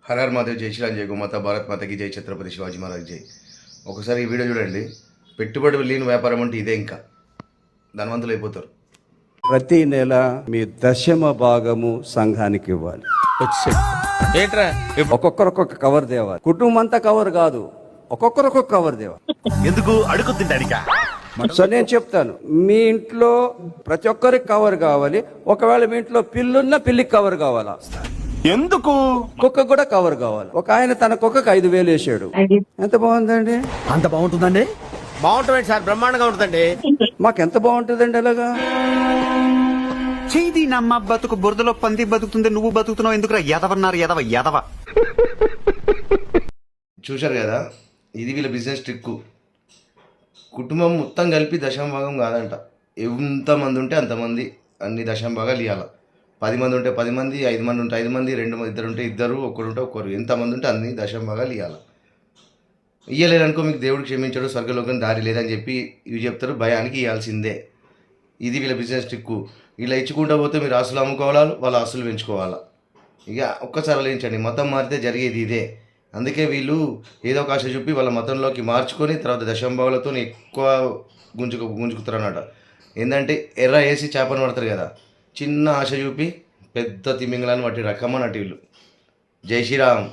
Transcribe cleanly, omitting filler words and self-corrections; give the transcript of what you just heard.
హర her Mahadev, జై శ్రీరామ్, జై గోమాత, భారత్ మాతకి జై, ఛత్రపతి శివాజీ మహారాజ్ జై. ఒకసారి ఈ వీడియో చూడండి. పెట్టుబడి లేని వ్యాపారం అంటే ఇదే. ఇంకా ధనవంతులు అయిపోతారు. ప్రతి నెల మీ దశమ భాగము సంఘానికి ఇవ్వాలి. ఒక్కొక్కరు ఒక్కొక్క కవర్ తేవాలి. కుటుంబం అంతా కవర్ కాదు, ఒక్కొక్కరు ఒక్కొక్క కవర్ తేవాలి. ఎందుకు అడుగు తింటానికా? సో నేను చెప్తాను, మీ ఇంట్లో ప్రతి ఒక్కరికి కవర్ కావాలి. ఒకవేళ మీ ఇంట్లో పిల్లున్న పిల్లికి కవర్ కావాలా? ఎందుకు? కుక్క కూడా కవర్ కావాలి. ఒక ఆయన తన కుక్కకు 5,000 వేసాడు. ఎంత బాగుందండి? అంత బాగుంటుందండి? బాగుంటుంది సార్, బ్రహ్మాండంగా ఉంటుందండి. మాకెంత బాగుంటుందండి అలాగా. చేది నమ్మ బతుకు బురదలో పంది బతుకుతుంది, నువ్వు బతుకుతున్నావు ఎందుకురా? ఎదవన్నారు ఎదవ ఎదవ. చూశారు కదా, ఇది వీళ్ళ బిజినెస్ ట్రిక్. కుటుంబం మొత్తం కలిపి దశమ భాగం కాదంట. ఎంతమంది ఉంటే అంతమంది అన్ని దశమ భాగాలు ఇవ్వాలి. 10 మంది ఉంటే 10 మంది, 5 మంది ఉంటే 5 మంది, 2 ఉంటే 2, ఒక్కరు ఉంటే ఒక్కరు, ఎంతమంది ఉంటే అన్ని దశమ భాగాలు ఇవ్వాలి. ఇయ్యలేదనుకో మీకు దేవుడు క్షమించాడు, స్వర్గలోకం దారి లేదని చెప్పి ఇవి చెప్తారు. భయానికి ఇవ్వాల్సిందే. ఇది వీళ్ళ బిజినెస్ ట్రిక్. ఇలా ఇచ్చుకుంటూ పోతే మీరు ఆస్తులు అమ్ముకోవాలా, వాళ్ళ ఆస్తులు పెంచుకోవాలా. ఇక ఒక్కసారి ఆలోచించండి, మతం మారితే జరిగేది ఇదే. అందుకే వీళ్ళు ఏదో ఒక ఆశ చూపి వాళ్ళ మతంలోకి మార్చుకొని తర్వాత దశంభావులతో ఎక్కువ గుంజుకుతారు అన్నమాట. ఏంటంటే ఎర్ర వేసి చేపను పడతారు కదా, చిన్న ఆశ చూపి పెద్ద తిమింగళాన్ని పట్టి రకమన్నట్టు వీళ్ళు. జై శ్రీరామ్.